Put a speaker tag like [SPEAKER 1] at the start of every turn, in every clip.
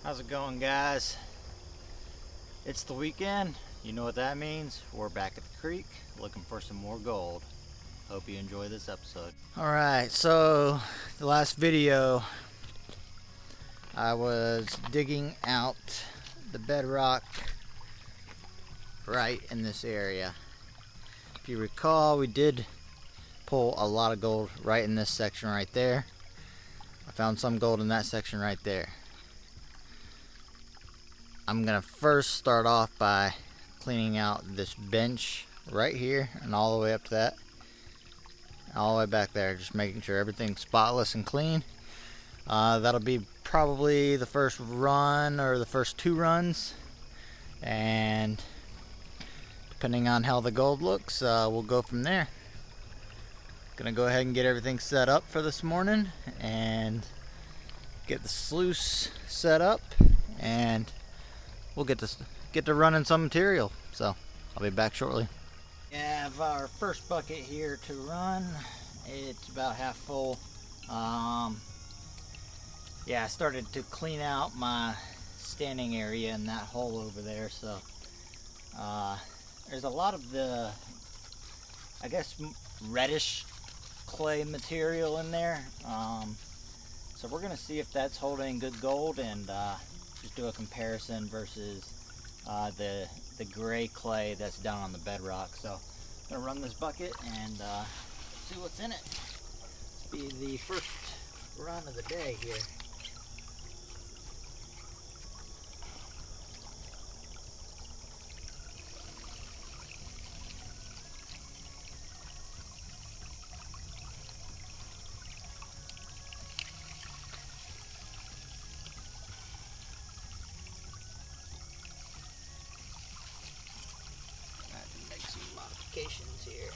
[SPEAKER 1] How's it going, guys? It's the weekend. You know what that means. We're back at the creek looking for some more gold. Hope you enjoy this episode. Alright, so the last video I was digging out the bedrock right in this area. If you recall, we did pull a lot of gold right in this section right there. I found some gold in that section right there. I'm gonna first start off by cleaning out this bench right here and all the way up to that, all the way back there, just making sure everything's spotless and clean. That'll be probably the first run or the first two runs, and depending on how the gold looks, we'll go from there. Gonna go ahead and get everything set up for this morning and get the sluice set up, and we'll get to running some material. So I'll be back shortly. We have our first bucket here to run. It's about half full. Yeah, I started to clean out my standing area in that hole over there. So there's a lot of the, I guess, reddish clay material in there. So we're gonna see if that's holding good gold and just do a comparison versus the gray clay that's down on the bedrock. So I'm gonna run this bucket and see what's in it. This will be the first run of the day here. Modifications here.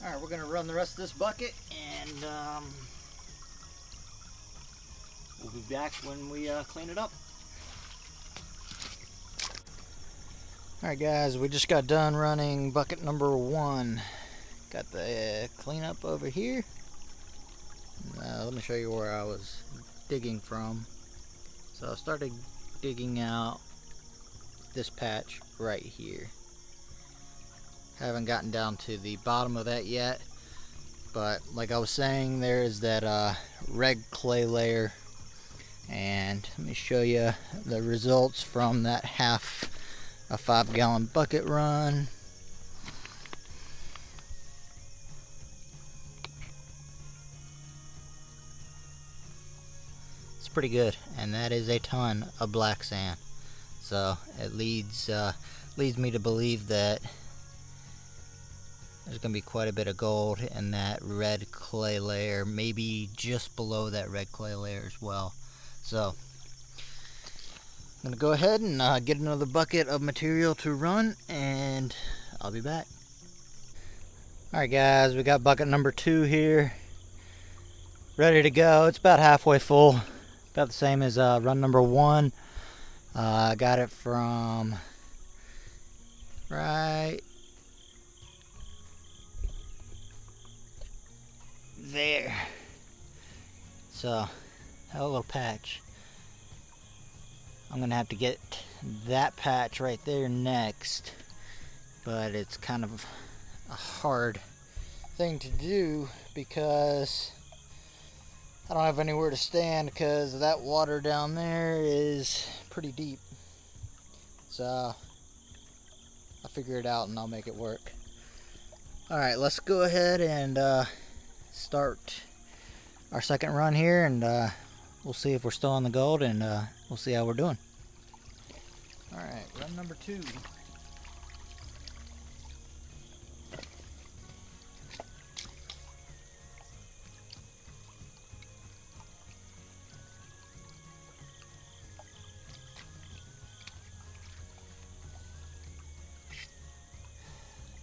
[SPEAKER 1] Alright, we're going to run the rest of this bucket, and we'll be back when we clean it up. Alright guys, we just got done running bucket number 1. Got the cleanup over here. Let me show you where I was digging from. So I started digging out this patch right here. Haven't gotten down to the bottom of that yet, but like I was saying, there's that red clay layer, and let me show you the results from that half a 5-gallon bucket run. It's pretty good, and that is a ton of black sand. So it leads me to believe that there's going to be quite a bit of gold in that red clay layer, maybe just below that red clay layer as well. So I'm going to go ahead and get another bucket of material to run, and I'll be back. Alright guys, we got bucket number 2 here. ready to go. It's about halfway full, about the same as run number 1. I got it from right there. So, have a little patch. I'm gonna have to get that patch right there next, but it's kind of a hard thing to do because I don't have anywhere to stand because that water down there is pretty deep. So I'll figure it out and I'll make it work. Alright, let's go ahead and start our second run here, and we'll see if we're still on the gold, and we'll see how we're doing. Alright, run number 2.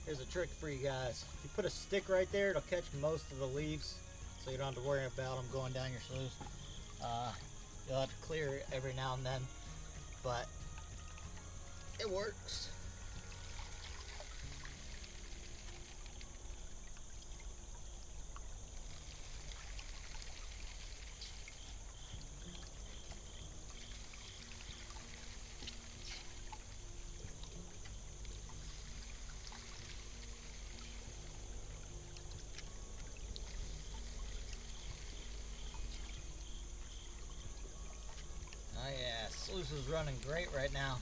[SPEAKER 1] Here's a trick for you guys. If you put a stick right there, it'll catch most of the leaves, so you don't have to worry about them going down your sluice. You'll have to clear it every now and then, but it works. Oh yeah, sluice is running great right now.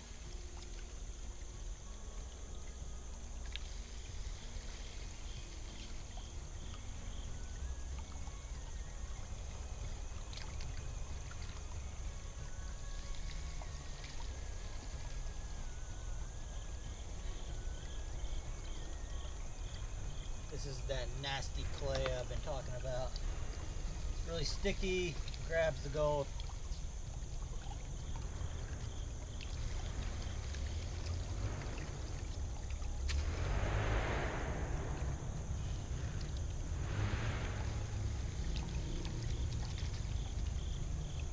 [SPEAKER 1] This is that nasty clay I've been talking about. It's really sticky, grabs the gold.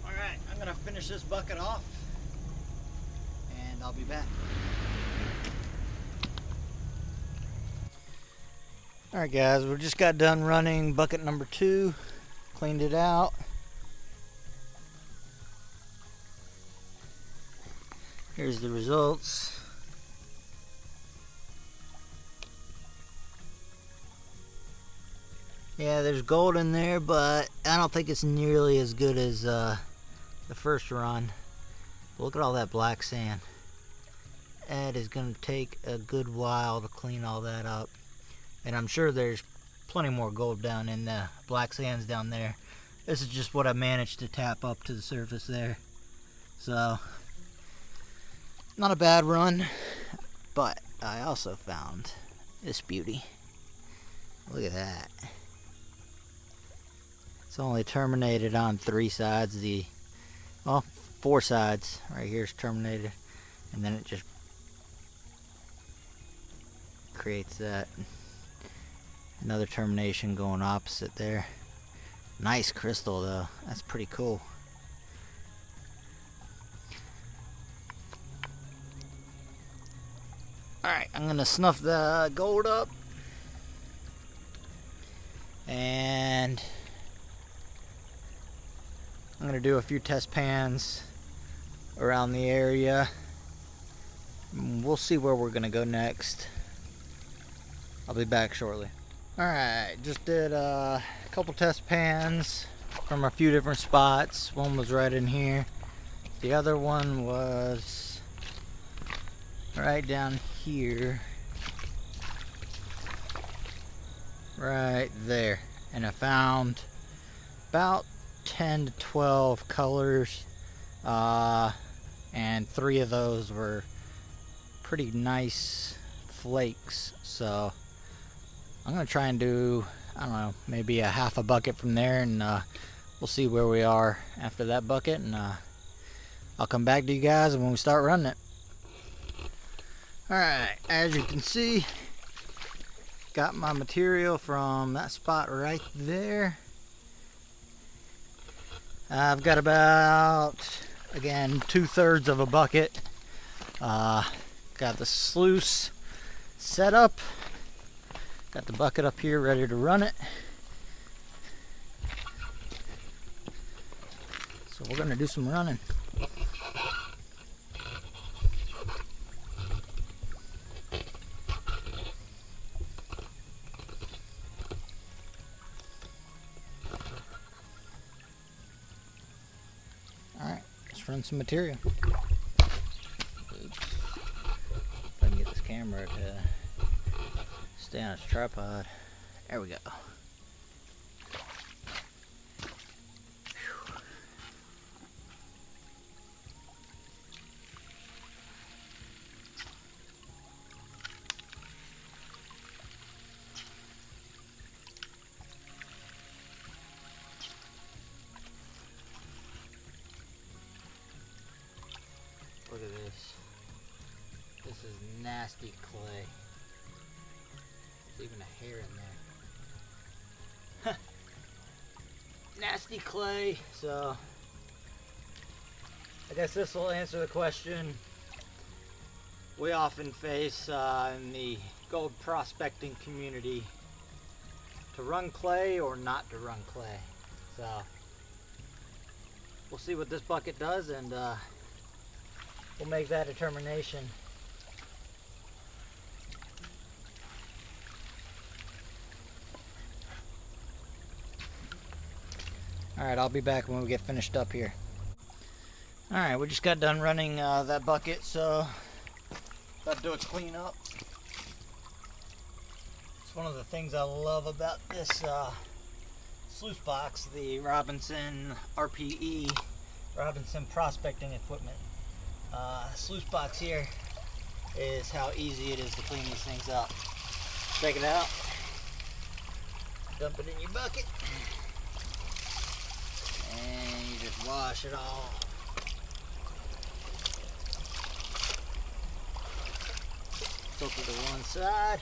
[SPEAKER 1] Alright, I'm gonna finish this bucket off and I'll be back. Alright guys, we just got done running bucket number 2, cleaned it out. Here's the results. Yeah, there's gold in there, but I don't think it's nearly as good as the first run. But look at all that black sand. That is going to take a good while to clean all that up. And I'm sure there's plenty more gold down in the black sands down there. This is just what I managed to tap up to the surface there. So, not a bad run, but I also found this beauty. Look at that. It's only terminated on 3 sides. Well, 4 sides. Right here is terminated, and then it just creates that. Another termination going opposite there. Nice crystal though. That's pretty cool. Alright, I'm gonna snuff the gold up. And I'm gonna do a few test pans around the area. We'll see where we're gonna go next. I'll be back shortly. Alright, just did a couple test pans from a few different spots. One was right in here. The other one was right down here. Right there. And I found about 10 to 12 colors. And 3 of those were pretty nice flakes. So I'm gonna try and do, I don't know, maybe a half a bucket from there, and we'll see where we are after that bucket, and I'll come back to you guys when we start running it. Alright, as you can see, got my material from that spot right there, I've got about, again, 2/3 of a bucket. Got the sluice set up. Got the bucket up here ready to run it. So we're gonna do some running. Alright, let's run some material. Oops. If I can get this camera to stay on its tripod. There we go. Look at this. This is nasty clay. There's even a hair in there. Nasty clay. So I guess this will answer the question we often face in the gold prospecting community: to run clay or not to run clay. So we'll see what this bucket does, and we'll make that determination. Alright, I'll be back when we get finished up here. Alright, we just got done running that bucket, so about to do a clean up. It's one of the things I love about this sluice box, the Robinson RPE, Robinson prospecting equipment. Sluice box here is how easy it is to clean these things up. Take it out, dump it in your bucket, and you just wash it all. Filter to one side.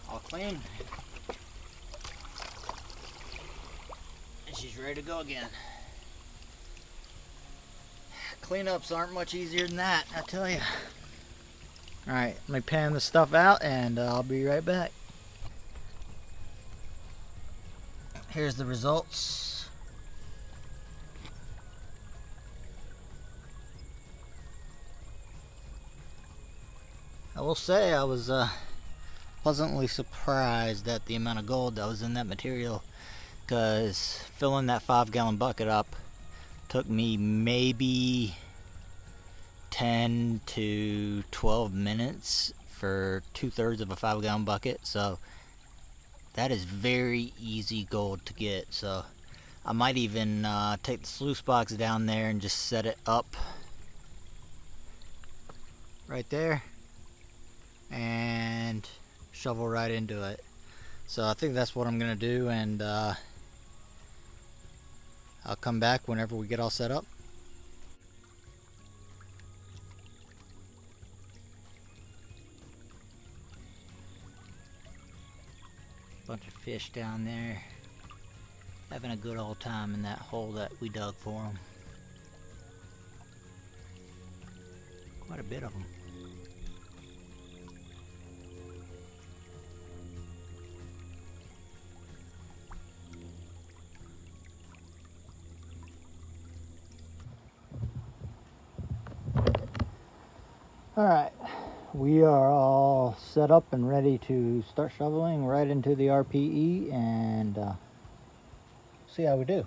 [SPEAKER 1] All clean. And she's ready to go again. Cleanups aren't much easier than that, I tell you. Alright, let me pan this stuff out and I'll be right back. Here's the results. I will say I was pleasantly surprised at the amount of gold that was in that material, because filling that 5-gallon bucket up took me maybe 10 to 12 minutes for 2/3 of a 5-gallon bucket. So that is very easy gold to get. So I might even take the sluice box down there and just set it up right there and shovel right into it. So I think that's what I'm gonna do, and I'll come back whenever we get all set up. Bunch of fish down there having a good old time in that hole that we dug for them. Quite a bit of them. Alright, we are all set up and ready to start shoveling right into the RPE and see how we do.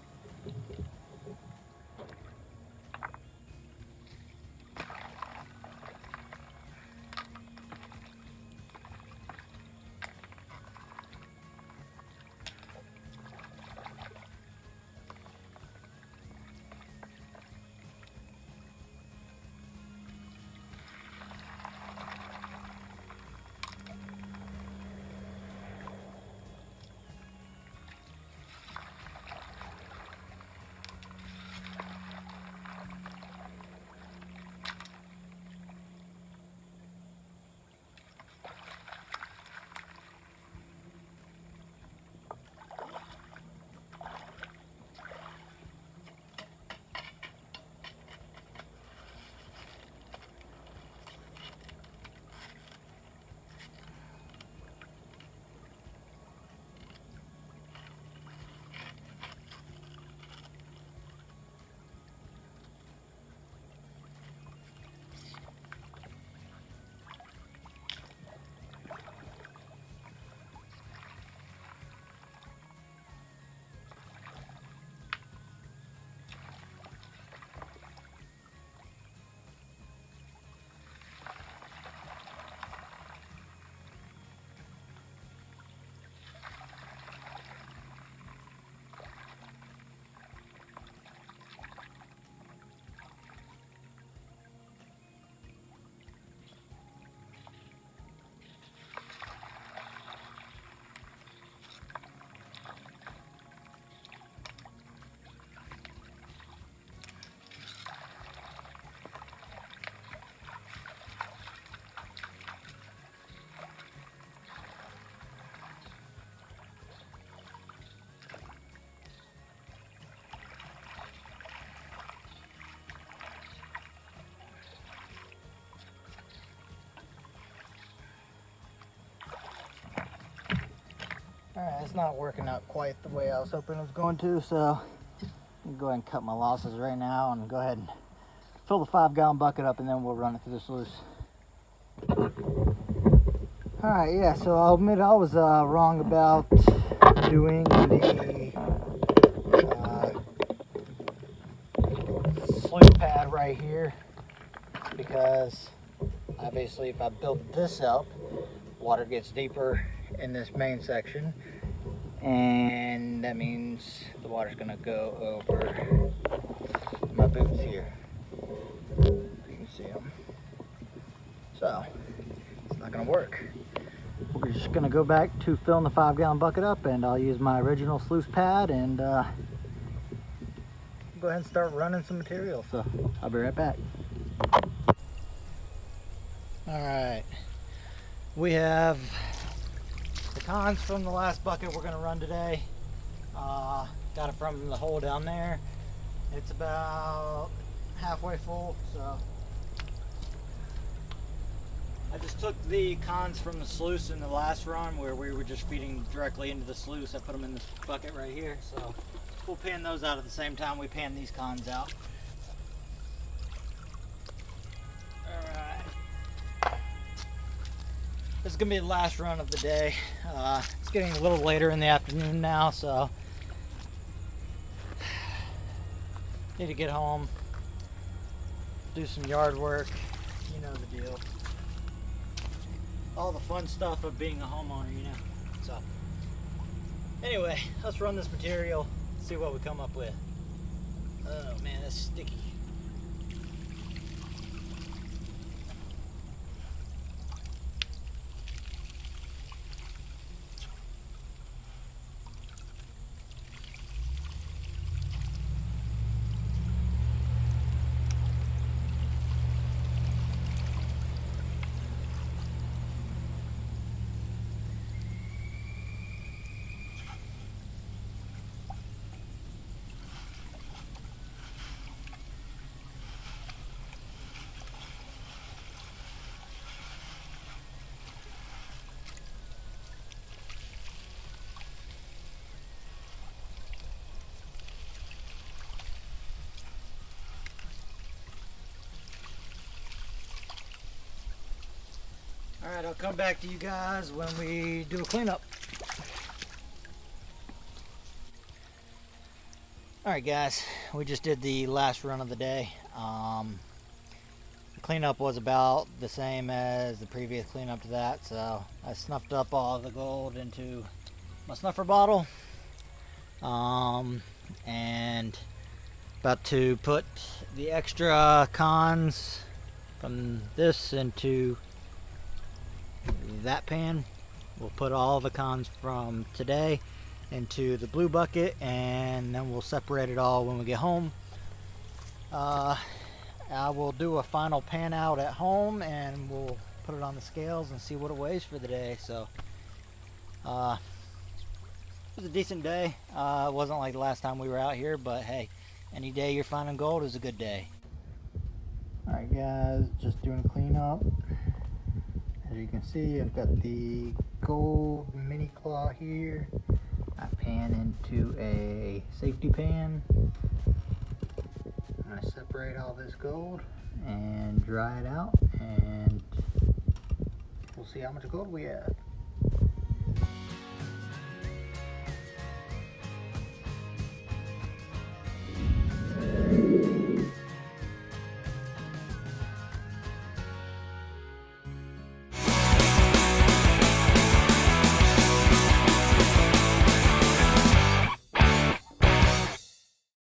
[SPEAKER 1] Alright, it's not working out quite the way I was hoping it was going to, so I'm gonna go ahead and cut my losses right now and go ahead and fill the 5-gallon bucket up, and then we'll run it through the sluice. Alright, yeah, so I'll admit I was wrong about doing the sluice pad right here, because obviously if I build this up, water gets deeper in this main section, and that means the water's gonna go over my boots here. You can see them. So it's not gonna work. We're just gonna go back to filling the 5-gallon bucket up, and I'll use my original sluice pad and go ahead and start running some material. So I'll be right back. Alright, we have the cons from the last bucket we're gonna run today. Got it from the hole down there. It's about halfway full, so I just took the cons from the sluice in the last run where we were just feeding directly into the sluice. I put them in this bucket right here, so we'll pan those out at the same time we pan these cons out. Alright, this is gonna be the last run of the day. It's getting a little later in the afternoon now, so need to get home, do some yard work, you know the deal. All the fun stuff of being a homeowner, you know. So anyway, let's run this material, see what we come up with. Oh man, that's sticky. Alright, I'll come back to you guys when we do a cleanup. Alright guys, we just did the last run of the day. The cleanup was about the same as the previous cleanup to that, so I snuffed up all the gold into my snuffer bottle. And about to put the extra cons from this into that pan. We'll put all the cons from today into the blue bucket, and then we'll separate it all when we get home. I will do a final pan out at home, and we'll put it on the scales and see what it weighs for the day. So it was a decent day. It wasn't like the last time we were out here, but hey, any day you're finding gold is a good day. Alright guys, just doing a cleanup. As you can see, I've got the gold mini claw here. I pan into a safety pan. I'm going to separate all this gold and dry it out, and we'll see how much gold we have.